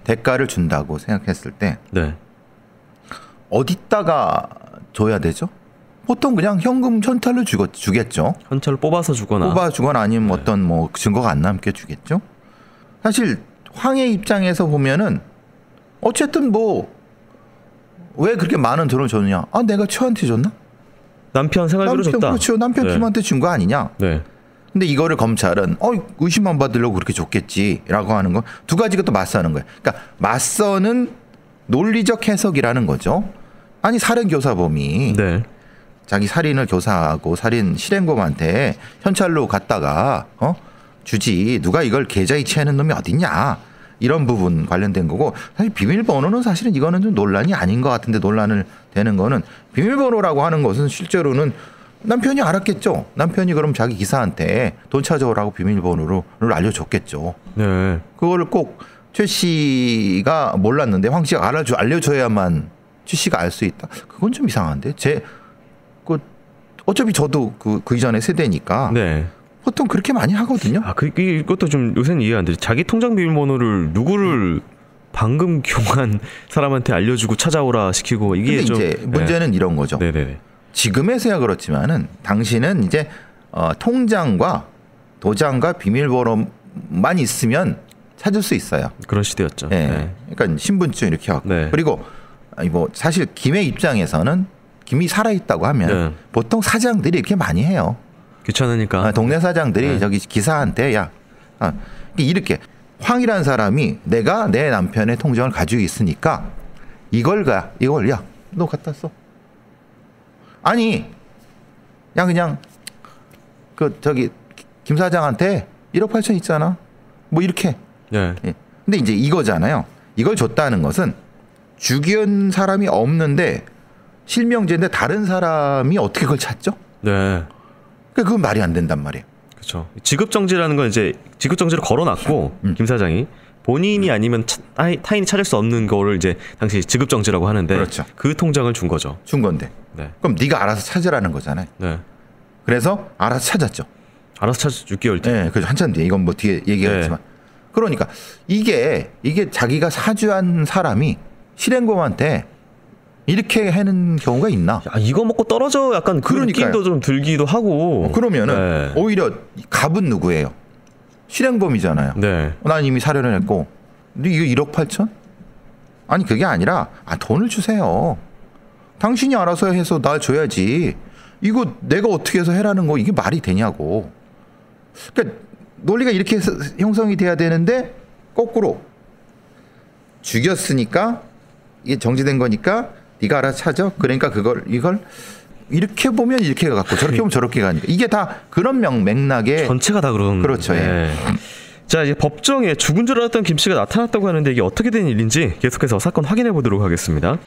대가를 준다고 생각했을 때 네. 어디다가 줘야 되죠? 보통 그냥 현금 현찰로 주겠죠. 현찰을 뽑아서 주거나 아니면 네. 어떤 뭐 증거가 안 남게 주겠죠. 사실 황의 입장에서 보면은 어쨌든 뭐 왜 그렇게 많은 돈을 줬느냐? 아, 내가 최한테 줬나? 남편 생활비로 줬다. 그렇죠. 남편 네. 김한테 준 거 아니냐? 네. 근데 이거를 검찰은 의심만 받으려고 그렇게 줬겠지라고 하는 거 두 가지가 또 맞서는 거예요. 그러니까 맞서는 논리적 해석이라는 거죠. 아니 살인 교사범이 네. 자기 살인을 교사하고 살인 실행범한테 현찰로 갖다가 주지 누가 이걸 계좌 이체하는 놈이 어딨냐 이런 부분 관련된 거고 사실 비밀번호는 사실은 이거는 좀 논란이 아닌 것 같은데 논란을 되는 거는 비밀번호라고 하는 것은 실제로는 남편이 알았겠죠. 남편이 그럼 자기 기사한테 돈 찾아오라고 비밀번호를 알려줬겠죠. 네. 그거를 꼭 최 씨가 몰랐는데 황 씨가 알려줘야만 최 씨가 알 수 있다. 그건 좀 이상한데. 어차피 저도 그 이전의 세대니까 네. 보통 그렇게 많이 하거든요. 이것도 좀 요새는 이해가 안 되죠. 자기 통장 비밀번호를 누구를 방금 교환한 사람한테 알려주고 찾아오라 시키고 이게 근데 좀 이제 문제는 이런 거죠. 네네네. 지금에서야 그렇지만은 당시는 이제 통장과 도장과 비밀번호만 있으면 찾을 수 있어요. 그런 시대였죠. 네. 네. 그러니까 신분증 이렇게 하고 네. 그리고 뭐 사실 김의 입장에서는 김이 살아있다고 하면 네. 보통 사장들이 이렇게 많이 해요. 귀찮으니까. 동네 사장들이 네. 저기 기사한테 이렇게 황이라는 사람이 내가 내 남편의 통장을 가지고 있으니까 이걸 너 갖다 써. 아니 그냥 김 사장한테 1억 8천 있잖아. 뭐 이렇게. 네. 근데 이제 이거잖아요. 이걸 줬다는 것은 죽인 사람이 없는데 실명제인데 다른 사람이 어떻게 그걸 찾죠? 네. 그건 말이 안 된단 말이에요. 그렇죠. 지급정지라는 건 이제 지급정지를 걸어놨고 김 사장이 본인이 아니면 타인이 찾을 수 없는 거를 이제 당시 지급정지라고 하는데 그렇죠. 그 통장을 준 거죠. 준 건데. 네. 그럼 네가 알아서 찾으라는 거잖아요. 네. 그래서 알아서 찾았죠. 알아서 찾을 6개월 뒤에. 네, 그래서 한참 뒤에 이건 뭐 뒤에 얘기하겠지만 그러니까 이게 자기가 사주한 사람이 실행범한테 이렇게 하는 경우가 있나? 이거 먹고 떨어져 약간 그 느낌도 좀 들기도 하고. 그러면은 네. 오히려 갑은 누구예요? 실행범이잖아요. 네. 난 이미 살해를 했고 근데 이거 1억 8천? 아니 그게 아니라 돈을 주세요. 당신이 알아서 해서 날 줘야지. 이거 내가 어떻게 해서 해라는 거 이게 말이 되냐고. 그러니까 논리가 이렇게 형성이 돼야 되는데 거꾸로 죽였으니까 이게 정지된 거니까 네가 알아서 찾아. 그러니까 이걸 이렇게 보면 이렇게 가고 저렇게 보면 저렇게 가니까 이게 다 그런 맥락에 전체가 다 그런. 그렇죠. 네. 자, 이제 법정에 죽은 줄 알았던 김 씨가 나타났다고 하는데 이게 어떻게 된 일인지 계속해서 사건 확인해 보도록 하겠습니다.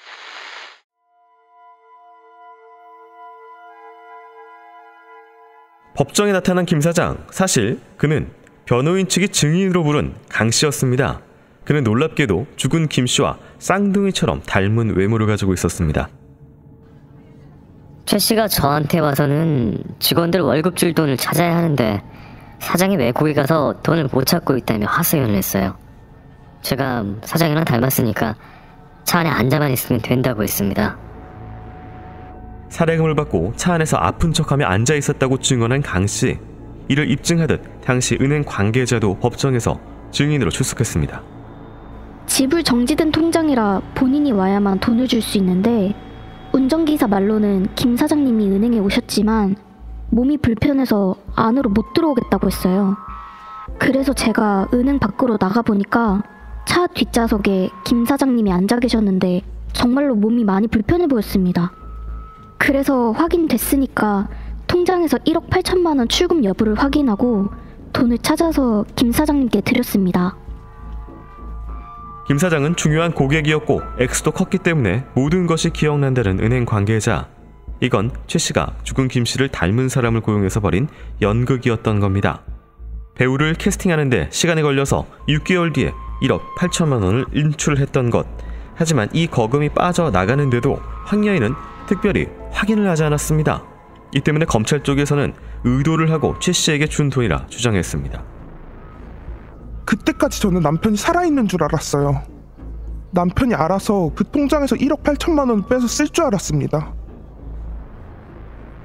법정에 나타난 김 사장, 사실 그는 변호인 측이 증인으로 부른 강 씨였습니다. 그는 놀랍게도 죽은 김 씨와 쌍둥이처럼 닮은 외모를 가지고 있었습니다. 최 씨가 저한테 와서는 직원들 월급 줄 돈을 찾아야 하는데 사장이 왜 거기 가서 돈을 못 찾고 있다며 하소연을 했어요. 제가 사장이랑 닮았으니까 차 안에 앉아만 있으면 된다고 했습니다. 살해금을 받고 차 안에서 아픈 척하며 앉아 있었다고 증언한 강 씨. 이를 입증하듯 당시 은행 관계자도 법정에서 증인으로 출석했습니다. 지불 정지된 통장이라 본인이 와야만 돈을 줄 수 있는데 운전기사 말로는 김 사장님이 은행에 오셨지만 몸이 불편해서 안으로 못 들어오겠다고 했어요. 그래서 제가 은행 밖으로 나가보니까 차 뒷좌석에 김 사장님이 앉아 계셨는데 정말로 몸이 많이 불편해 보였습니다. 그래서 확인됐으니까 통장에서 1억 8천만 원 출금 여부를 확인하고 돈을 찾아서 김 사장님께 드렸습니다. 김 사장은 중요한 고객이었고 액수도 컸기 때문에 모든 것이 기억난다는 은행 관계자. 이건 최 씨가 죽은 김 씨를 닮은 사람을 고용해서 벌인 연극이었던 겁니다. 배우를 캐스팅하는데 시간이 걸려서 6개월 뒤에 1억 8천만 원을 인출했던 것. 하지만 이 거금이 빠져나가는데도 황 여인은 특별히 확인을 하지 않았습니다. 이 때문에 검찰 쪽에서는 의도를 하고 최 씨에게 준 돈이라 주장했습니다. 그때까지 저는 남편이 살아있는 줄 알았어요. 남편이 알아서 그 통장에서 1억 8천만 원을 빼서 쓸 줄 알았습니다.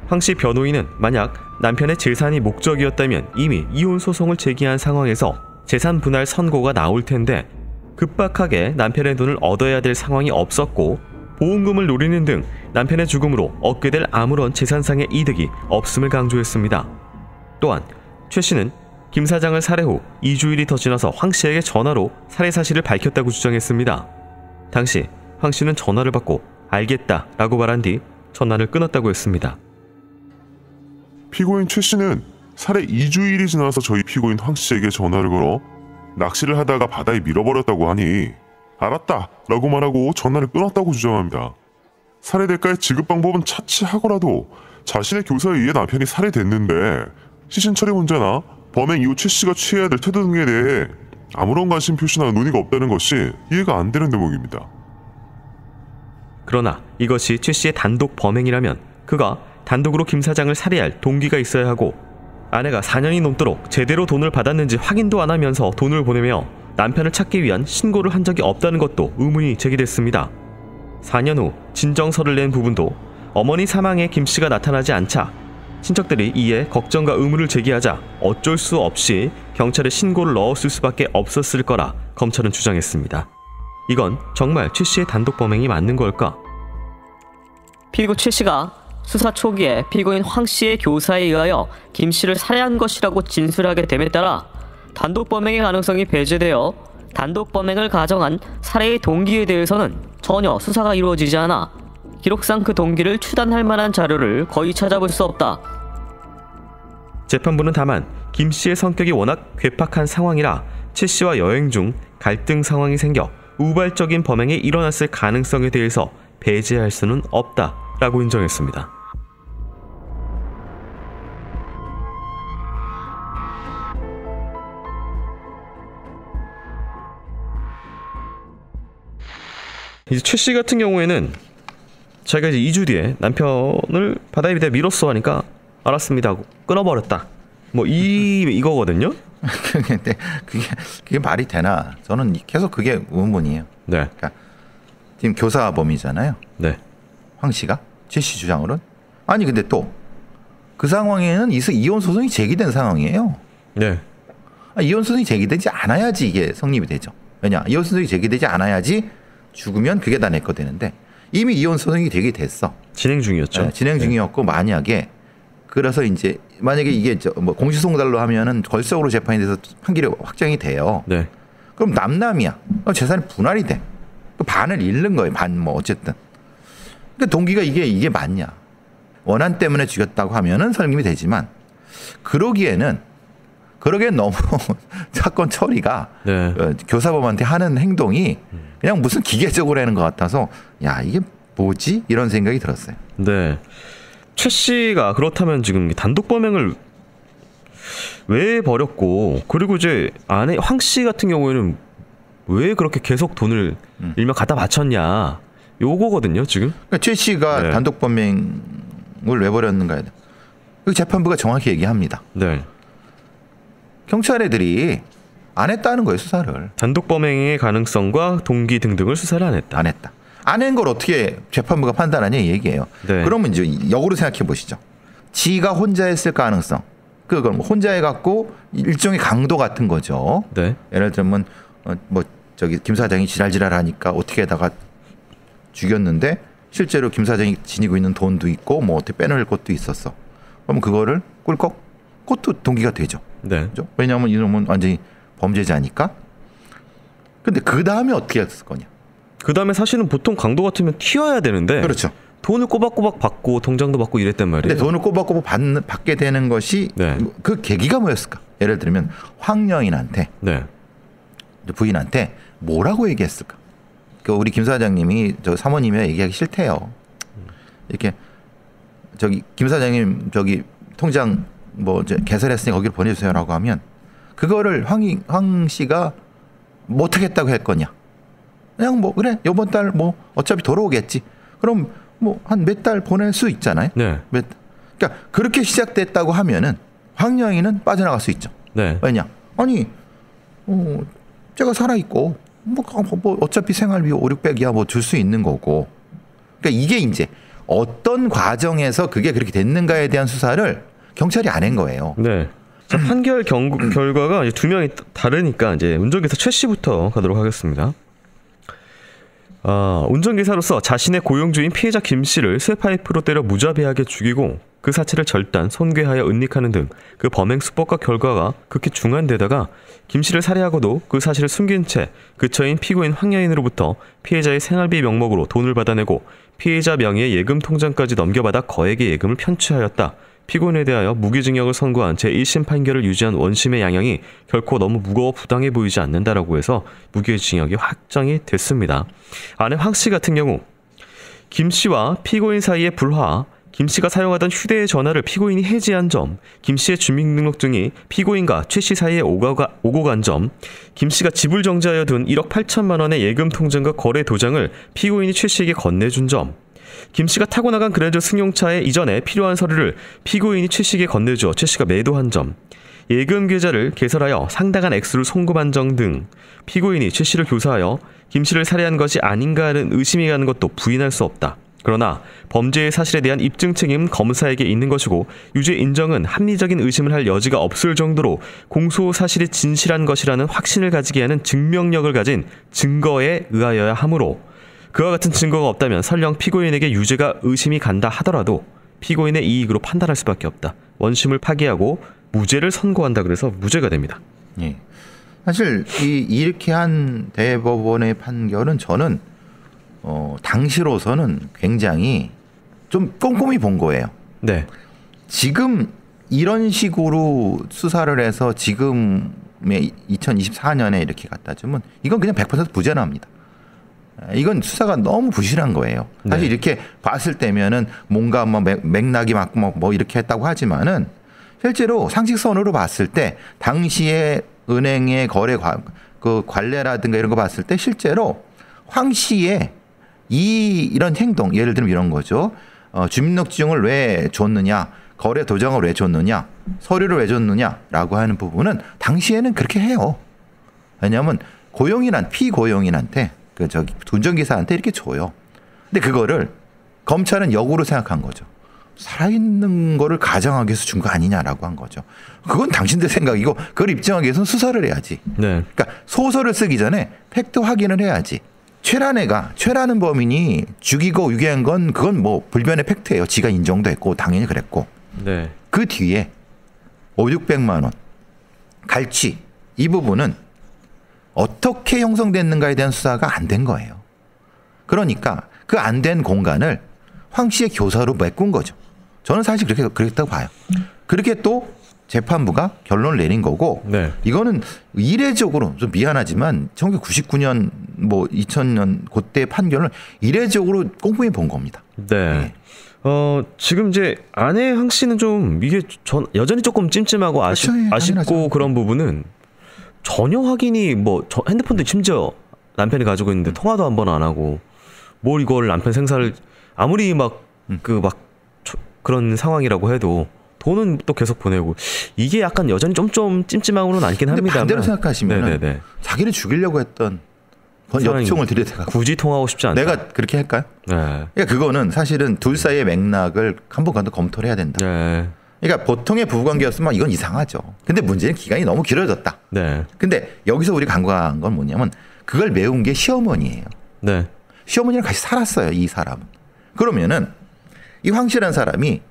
황 씨 변호인은 만약 남편의 재산이 목적이었다면 이미 이혼 소송을 제기한 상황에서 재산 분할 선고가 나올 텐데 급박하게 남편의 돈을 얻어야 될 상황이 없었고 보험금을 노리는 등 남편의 죽음으로 얻게 될 아무런 재산상의 이득이 없음을 강조했습니다. 또한 최 씨는 김 사장을 살해 후 2주일이 더 지나서 황 씨에게 전화로 살해 사실을 밝혔다고 주장했습니다. 당시 황 씨는 전화를 받고 알겠다 라고 말한 뒤 전화를 끊었다고 했습니다. 피고인 최 씨는 살해 2주일이 지나서 저희 피고인 황 씨에게 전화를 걸어 낚시를 하다가 바다에 밀어버렸다고 하니 알았다 라고 말하고 전화를 끊었다고 주장합니다. 살해 대가의 지급 방법은 차치하고라도 자신의 교사에 의해 남편이 살해됐는데 시신 처리 문제나 범행 이후 최 씨가 취해야 될 태도 등에 대해 아무런 관심 표시나 논의가 없다는 것이 이해가 안 되는 대목입니다. 그러나 이것이 최 씨의 단독 범행이라면 그가 단독으로 김 사장을 살해할 동기가 있어야 하고 아내가 4년이 넘도록 제대로 돈을 받았는지 확인도 안 하면서 돈을 보내며 남편을 찾기 위한 신고를 한 적이 없다는 것도 의문이 제기됐습니다. 4년 후 진정서를 낸 부분도 어머니 사망에 김 씨가 나타나지 않자 친척들이 이에 걱정과 의문을 제기하자 어쩔 수 없이 경찰에 신고를 넣었을 수밖에 없었을 거라 검찰은 주장했습니다. 이건 정말 최 씨의 단독 범행이 맞는 걸까? 피고 최 씨가 수사 초기에 피고인 황 씨의 교사에 의하여 김 씨를 살해한 것이라고 진술하게 됨에 따라 단독 범행의 가능성이 배제되어 단독 범행을 가정한 살해의 동기에 대해서는 전혀 수사가 이루어지지 않아 기록상 그 동기를 추단할 만한 자료를 거의 찾아볼 수 없다. 재판부는 다만 김 씨의 성격이 워낙 괴팍한 상황이라 최 씨와 여행 중 갈등 상황이 생겨 우발적인 범행이 일어났을 가능성에 대해서 배제할 수는 없다라고 인정했습니다. 이제 최 씨 같은 경우에는 자기가 이제 2주 뒤에 남편을 바다에 밀었어 하니까 알았습니다 하고 끊어버렸다. 뭐 이거거든요. 근데 그게 말이 되나? 저는 계속 그게 의문이에요. 네. 그러니까 지금 교사범이잖아요. 네. 황 씨가 최 씨 주장으로는 아니 근데 또 그 상황에는 이혼 소송이 제기된 상황이에요. 네. 이혼 소송이 제기되지 않아야지 이게 성립이 되죠. 왜냐? 이혼 소송이 제기되지 않아야지 죽으면 그게 다 내 거 되는데 이미 이혼 소송이 제기됐어. 진행 중이었죠. 네, 진행 중이었고 만약에 그래서 이제 만약에 이게 뭐 공시송달로 하면은 걸석으로 재판이 돼서 판결이 확정이 돼요. 네. 그럼 남남이야. 재산이 분할이 돼. 반을 잃는 거예요. 반 뭐 어쨌든. 그러니까 동기가 이게 맞냐? 원한 때문에 죽였다고 하면은 설명이 되지만 그러기에는 너무 사건 처리가 네. 교사범한테 하는 행동이 그냥 무슨 기계적으로 하는 것 같아서 야 이게 뭐지? 이런 생각이 들었어요. 네. 최 씨가 그렇다면 지금 단독 범행을 왜 버렸고 그리고 이제 아내 황 씨 같은 경우에는 왜 그렇게 계속 돈을 일명 갖다 바쳤냐 요거거든요 지금. 그러니까 최 씨가 네. 단독 범행을 왜 버렸는가에 그 재판부가 정확히 얘기합니다. 네. 경찰 애들이 안 했다는 거예요 수사를. 단독 범행의 가능성과 동기 등등을 수사를 안 했다. 안 했다. 안 한 걸 어떻게 재판부가 판단하냐 이 얘기예요. 네. 그러면 이제 역으로 생각해 보시죠. 지가 혼자 했을 가능성. 그걸 뭐 혼자 해갖고 일종의 강도 같은 거죠. 네. 예를 들면 뭐 저기 김 사장이 지랄지랄하니까 어떻게다가 죽였는데 실제로 김 사장이 지니고 있는 돈도 있고 뭐 어떻게 빼놓을 것도 있었어. 그러면 그거를 꿀꺽 그것도 동기가 되죠. 네. 그죠? 왜냐하면 이놈은 완전히 범죄자니까. 근데 그 다음에 어떻게 했을 거냐? 그 다음에 사실은 보통 강도 같으면 튀어야 되는데. 그렇죠. 돈을 꼬박꼬박 받고 통장도 받고 이랬단 말이에요. 근데 돈을 꼬박꼬박 받게 되는 것이 네. 그 계기가 뭐였을까? 예를 들면 황여인한테 네. 부인한테 뭐라고 얘기했을까? 그 우리 김 사장님이 저 사모님이 얘기하기 싫대요. 이렇게 저기 김 사장님 저기 통장 뭐 이제 개설했으니 거기로 보내주세요라고 하면 그거를 황 씨가 못 하겠다고 했거냐? 그냥 뭐 그래 이번 달 뭐 어차피 돌아오겠지. 그럼 뭐 한 몇 달 보낼 수 있잖아요. 네. 그러니까 그렇게 시작됐다고 하면은 황여인은 빠져나갈 수 있죠. 네. 왜냐? 아니 제가 살아 있고 뭐 어차피 생활비 500~600이야 뭐 줄 수 있는 거고. 그러니까 이게 이제 어떤 과정에서 그게 그렇게 됐는가에 대한 수사를 경찰이 안 한 거예요. 네. 자, 판결 결과가 이제 두 명이 다르니까 이제 운전기사 최 씨부터 가도록 하겠습니다. 운전기사로서 자신의 고용주인 피해자 김 씨를 쇠파이프로 때려 무자비하게 죽이고 그 사체를 절단, 손괴하여 은닉하는 등 그 범행 수법과 결과가 극히 중한데다가 김 씨를 살해하고도 그 사실을 숨긴 채 그처인 피고인 황여인으로부터 피해자의 생활비 명목으로 돈을 받아내고 피해자 명의의 예금 통장까지 넘겨받아 거액의 예금을 편취하였다. 피고인에 대하여 무기징역을 선고한 제1심 판결을 유지한 원심의 양형이 결코 너무 무거워 부당해 보이지 않는다라고 해서 무기징역이 확정이 됐습니다. 아내 황 씨 같은 경우 김 씨와 피고인 사이의 불화, 김 씨가 사용하던 휴대전화를 피고인이 해지한 점, 김 씨의 주민등록증이 피고인과 최 씨 사이에 오고 간 점, 김 씨가 집을 정지하여 둔 1억 8천만 원의 예금 통장과 거래 도장을 피고인이 최 씨에게 건네준 점, 김 씨가 타고 나간 그랜저 승용차에 이전에 필요한 서류를 피고인이 최 씨에게 건네주어 최 씨가 매도한 점, 예금 계좌를 개설하여 상당한 액수를 송금한 점 등 피고인이 최 씨를 교사하여 김 씨를 살해한 것이 아닌가 하는 의심이 가는 것도 부인할 수 없다. 그러나 범죄의 사실에 대한 입증 책임은 검사에게 있는 것이고 유죄 인정은 합리적인 의심을 할 여지가 없을 정도로 공소 사실이 진실한 것이라는 확신을 가지게 하는 증명력을 가진 증거에 의하여야 하므로 그와 같은 증거가 없다면 설령 피고인에게 유죄가 의심이 간다 하더라도 피고인의 이익으로 판단할 수밖에 없다. 원심을 파기하고 무죄를 선고한다 그래서 무죄가 됩니다. 예. 사실 이렇게 한 대법원의 판결은 저는 당시로서는 굉장히 좀 꼼꼼히 본 거예요. 네. 지금 이런 식으로 수사를 해서 지금의 2024년에 이렇게 갖다 주면 이건 그냥 100% 부재납니다. 이건 수사가 너무 부실한 거예요. 사실 네. 이렇게 봤을 때면은 뭔가 뭐 맥락이 맞고 뭐 이렇게 했다고 하지만은 실제로 상식선으로 봤을 때 당시에 은행의 거래 그 관례라든가 이런 거 봤을 때 실제로 황 씨의 이런 행동, 예를 들면 이런 거죠. 주민등록증을 왜 줬느냐, 거래 도장을 왜 줬느냐, 서류를 왜 줬느냐라고 하는 부분은 당시에는 그렇게 해요. 왜냐하면 피고용인한테 운전기사한테 이렇게 줘요. 근데 그거를 검찰은 역으로 생각한 거죠. 살아있는 거를 가정하기 위해서 준 거 아니냐라고 한 거죠. 그건 당신들 생각이고 그걸 입증하기 위해서는 수사를 해야지. 네. 그러니까 소설을 쓰기 전에 팩트 확인을 해야지. 최라는 범인이 죽이고 유괴한 건 그건 뭐 불변의 팩트예요. 지가 인정도 했고 당연히 그랬고. 네. 그 뒤에 500~600만 원 갈취 이 부분은 어떻게 형성됐는가에 대한 수사가 안 된 거예요. 그러니까 그 안 된 공간을 황 씨의 교사로 메꾼 거죠. 저는 사실 그랬다고 봐요. 그렇게 또 재판부가 결론을 내린 거고 네. 이거는 이례적으로 좀 미안하지만 1999년 뭐 2000년 그때 판결을 이례적으로 꼼꼼히 본 겁니다. 네. 지금 이제 아내 황 씨는 좀 이게 여전히 조금 찜찜하고 아쉽고 그런 부분은 전혀 확인이 저 핸드폰도 심지어 남편이 가지고 있는데 통화도 한 번 안 하고 뭘 이걸 남편 생사를 아무리 그런 상황이라고 해도 돈은 또 계속 보내고 이게 약간 여전히 좀 찜찜하고는 않긴 합니다. 반대로 생각하시면 자기를 죽이려고 했던 역총을 들이대가 굳이 통하고 싶지 않다. 내가 그렇게 할까요? 네. 그러니까 그거는 사실은 둘 사이의 맥락을 한 번 더 검토를 해야 된다. 네. 그러니까 보통의 부부관계였으면 이건 이상하죠. 근데 문제는 기간이 너무 길어졌다. 네. 근데 여기서 우리 간과한 건 뭐냐면 그걸 메운 게 시어머니예요. 네. 시어머니랑 같이 살았어요, 이 사람은. 그러면은 이 황 씨라는 사람이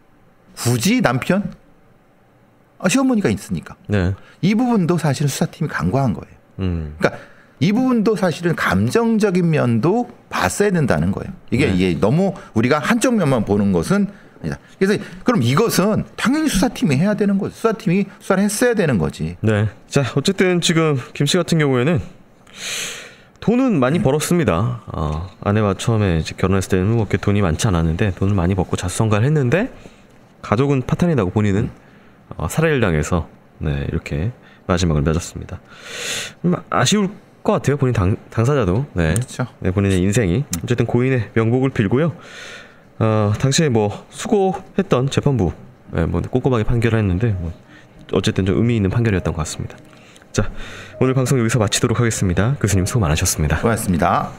굳이 남편? 시어머니가 있으니까. 네. 이 부분도 사실은 수사팀이 간과한 거예요. 그러니까 이 부분도 사실은 감정적인 면도 봤어야 된다는 거예요. 이게 너무 우리가 한쪽 면만 보는 것은 아니다. 그래서 그럼 이것은 당연히 수사팀이 해야 되는 거죠. 수사팀이 수사를 했어야 되는 거지. 네. 자, 어쨌든 지금 김 씨 같은 경우에는 돈은 많이 벌었습니다. 아내와 처음에 이제 결혼했을 때는 그렇게 돈이 많지 않았는데 돈을 많이 벌고 자수성가를 했는데 가족은 파탄이 나고 본인은 살해를 당해서 이렇게 마지막을 맺었습니다. 아쉬울 것 같아요. 본인 당사자도. 네. 그렇죠. 네, 본인의 인생이 어쨌든 고인의 명복을 빌고요. 당시에 수고했던 재판부 꼼꼼하게 판결을 했는데 어쨌든 좀 의미 있는 판결이었던 것 같습니다. 자, 오늘 방송 여기서 마치도록 하겠습니다. 교수님 수고 많으셨습니다. 고맙습니다.